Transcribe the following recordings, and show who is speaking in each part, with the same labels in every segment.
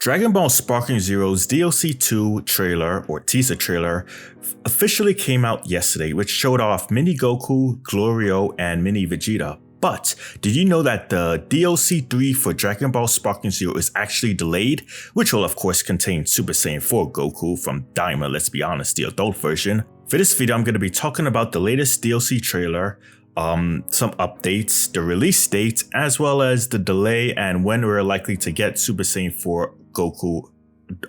Speaker 1: Dragon Ball Sparking Zero's DLC2 trailer, or teaser trailer, officially came out yesterday, which showed off Mini Goku, Glorio, and Mini Vegeta. But did you know that the DLC3 for Dragon Ball Sparking Zero is actually delayed, which will of course contain Super Saiyan 4 Goku from Daima, let's be honest, the adult version. For this video, I'm going to be talking about the latest DLC trailer, some updates, the release date, as well as the delay and when we're likely to get Super Saiyan 4 Goku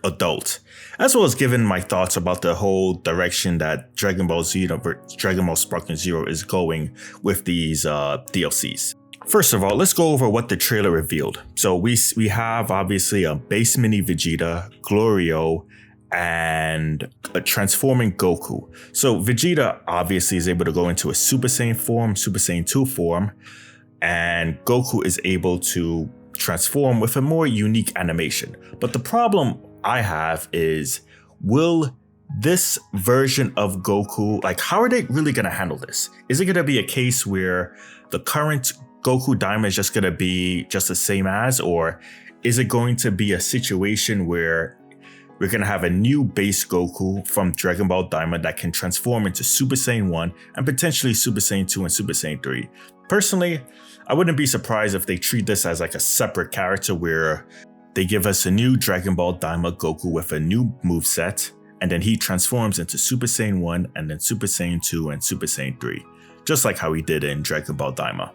Speaker 1: adult, as well as giving my thoughts about the whole direction that Dragon Ball Sparking Zero is going with these DLCs. First of all, let's go over what the trailer revealed. So we have obviously a base Mini Vegeta, Glorio, and a transforming Goku. So Vegeta obviously is able to go into a Super Saiyan form, Super Saiyan 2 form, and Goku is able to transform with a more unique animation. But the problem I have is, will this version of Goku, like, how are they really going to handle this? Is it going to be a case where the current Goku Daima is just going to be just the same as, or is it going to be a situation where we're going to have a new base Goku from Dragon Ball Daima that can transform into Super Saiyan 1 and potentially Super Saiyan 2 and Super Saiyan 3? Personally, I wouldn't be surprised if they treat this as like a separate character where they give us a new Dragon Ball Daima Goku with a new moveset, and then he transforms into Super Saiyan 1 and then Super Saiyan 2 and Super Saiyan 3, just like how he did in Dragon Ball Daima.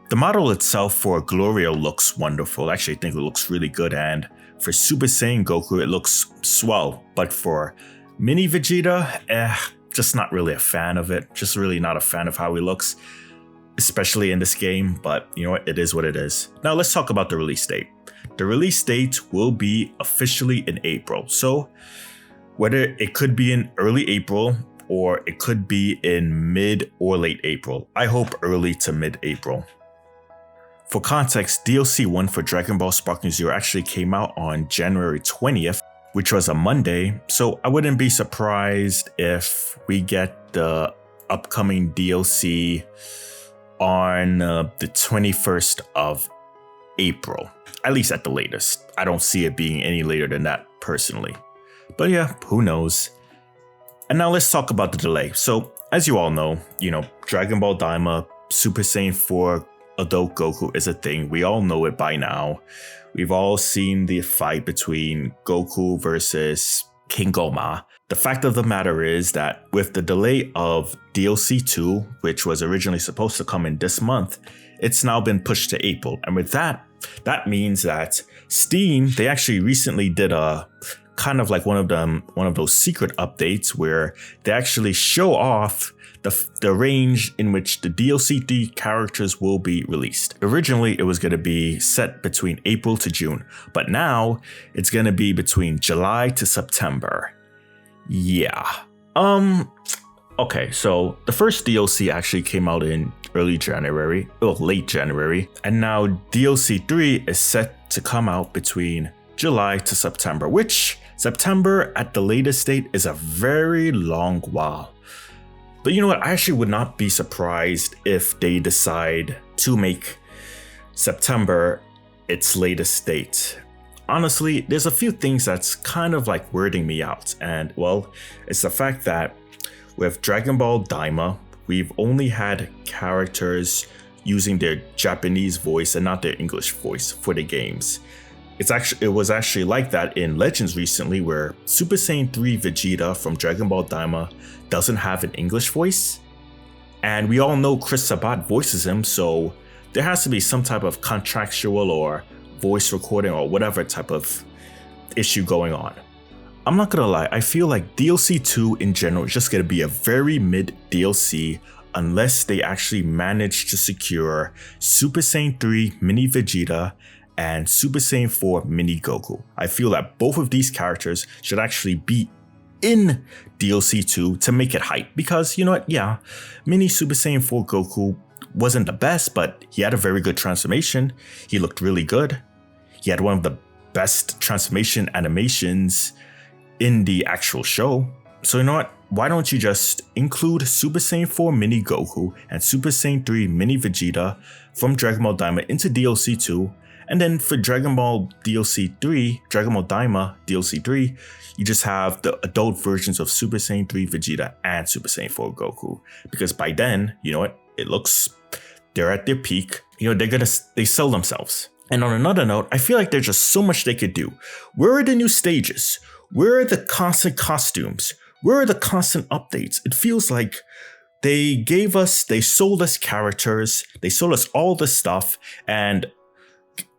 Speaker 1: The model itself for Glorio looks wonderful. Actually, I think it looks really good, and for Super Saiyan Goku, it looks swell. But for Mini Vegeta, just not really a fan of it. Just really not a fan of how he looks, especially in this game, but you know what, it is what it is. Now let's talk about the release date. The release date will be officially in April. So whether it could be in early April or it could be in mid or late April. I hope early to mid-April. For context, DLC 1 for Dragon Ball Sparking Zero actually came out on January 20th, which was a Monday, so I wouldn't be surprised if we get the upcoming DLC on the 21st of April, at least at the latest. I don't see it being any later than that personally, but yeah, who knows. And now let's talk about the delay. So as you all know, Dragon Ball Daima Super Saiyan 4 adult Goku is a thing. We all know it by now. We've all seen the fight between Goku versus King Goma. The fact of the matter is that with the delay of DLC 2, which was originally supposed to come in this month, it's now been pushed to April. And with that means that Steam, they actually recently did a kind of like one of those secret updates where they actually show off the range in which the DLC3 characters will be released. Originally, it was going to be set between April to June, but now it's going to be between July to September. Yeah. Okay, so the first DLC actually came out in late January, and now DLC 3 is set to come out between July to September, which September at the latest date is a very long while. But you know what, I actually would not be surprised if they decide to make September its latest date. Honestly, there's a few things that's kind of like weirding me out, and well, it's the fact that with Dragon Ball Daima, we've only had characters using their Japanese voice and not their English voice for the games. It was actually like that in Legends recently, where Super Saiyan 3 Vegeta from Dragon Ball Daima doesn't have an English voice. And we all know Chris Sabat voices him, so there has to be some type of contractual or voice recording or whatever type of issue going on. I'm not gonna lie, I feel like DLC 2 in general is just gonna be a very mid DLC unless they actually manage to secure Super Saiyan 3 Mini Vegeta and Super Saiyan 4 Mini Goku. I feel that both of these characters should actually be in DLC 2 to make it hype, because you know what, yeah, Mini Super Saiyan 4 Goku wasn't the best, but he had a very good transformation. He looked really good. He had one of the best transformation animations in the actual show. So you know what, why don't you just include Super Saiyan 4 Mini Goku and Super Saiyan 3 Mini Vegeta from Dragon Ball Daima into DLC 2, And then for Dragon Ball DLC3, Dragon Ball Daima DLC3, you just have the adult versions of Super Saiyan 3 Vegeta and Super Saiyan 4 Goku. Because by then, you know what, they're at their peak. You know, they sell themselves. And on another note, I feel like there's just so much they could do. Where are the new stages? Where are the constant costumes? Where are the constant updates? It feels like they sold us characters, they sold us all this stuff, and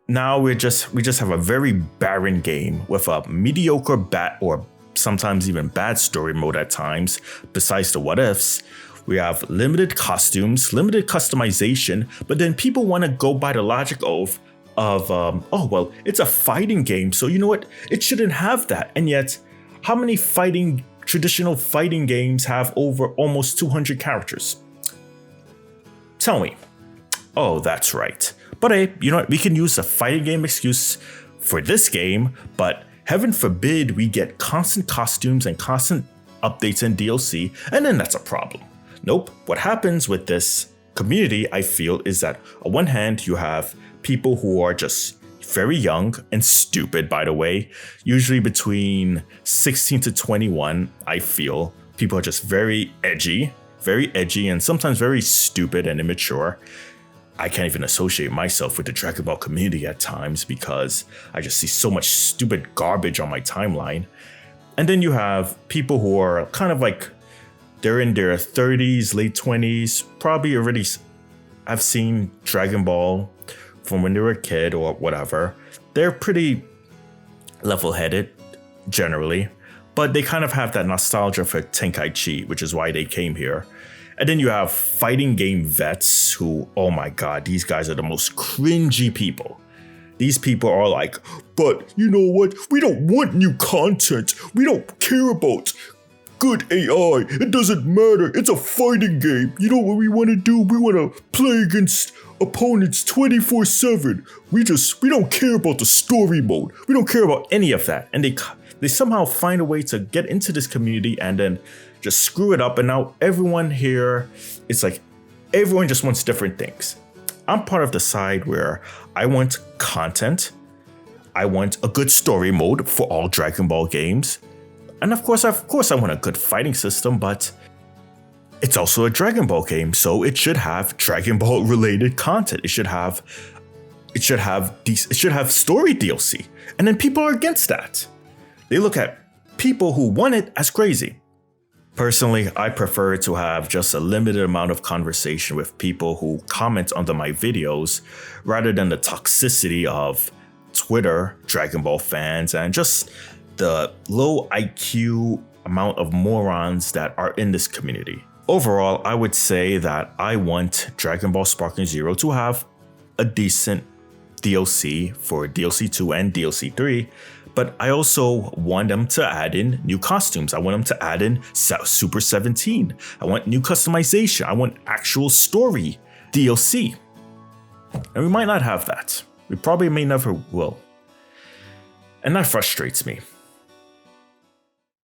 Speaker 1: now we just have a very barren game with a mediocre or sometimes even bad story mode at times, besides the what ifs. We have limited costumes, limited customization, but then people want to go by the logic of oh, well, it's a fighting game, so you know what? It shouldn't have that. And yet, how many traditional fighting games have over almost 200 characters? Tell me. Oh, that's right. But hey, you know what? We can use a fighting game excuse for this game, but heaven forbid we get constant costumes and constant updates and DLC, and then that's a problem. Nope. What happens with this community, I feel, is that on one hand, you have people who are just very young and stupid, by the way, usually between 16 to 21, I feel. People are just very edgy, and sometimes very stupid and immature. I can't even associate myself with the Dragon Ball community at times because I just see so much stupid garbage on my timeline. And then you have people who are kind of like, they're in their 30s, late 20s, probably already have seen Dragon Ball from when they were a kid or whatever. They're pretty level-headed, generally, but they kind of have that nostalgia for Tenkaichi, which is why they came here. And then you have fighting game vets who, oh my god, these guys are the most cringy people. These people are like, but you know what? We don't want new content. We don't care about good AI. It doesn't matter. It's a fighting game. You know what we want to do? We want to play against opponents 24/7. We don't care about the story mode. We don't care about any of that. And they somehow find a way to get into this community and then just screw it up. And now everyone here, it's like everyone just wants different things. I'm part of the side where I want content. I want a good story mode for all Dragon Ball games. And of course, I want a good fighting system, but it's also a Dragon Ball game, so it should have Dragon Ball related content. It should have story DLC. And then people are against that. They look at people who want it as crazy. Personally, I prefer to have just a limited amount of conversation with people who comment under my videos rather than the toxicity of Twitter, Dragon Ball fans, and just the low IQ amount of morons that are in this community. Overall, I would say that I want Dragon Ball Sparking Zero to have a decent DLC for DLC2 and DLC3, but I also want them to add in new costumes. I want them to add in Super 17. I want new customization. I want actual story DLC. And we might not have that. We probably may never will. And that frustrates me.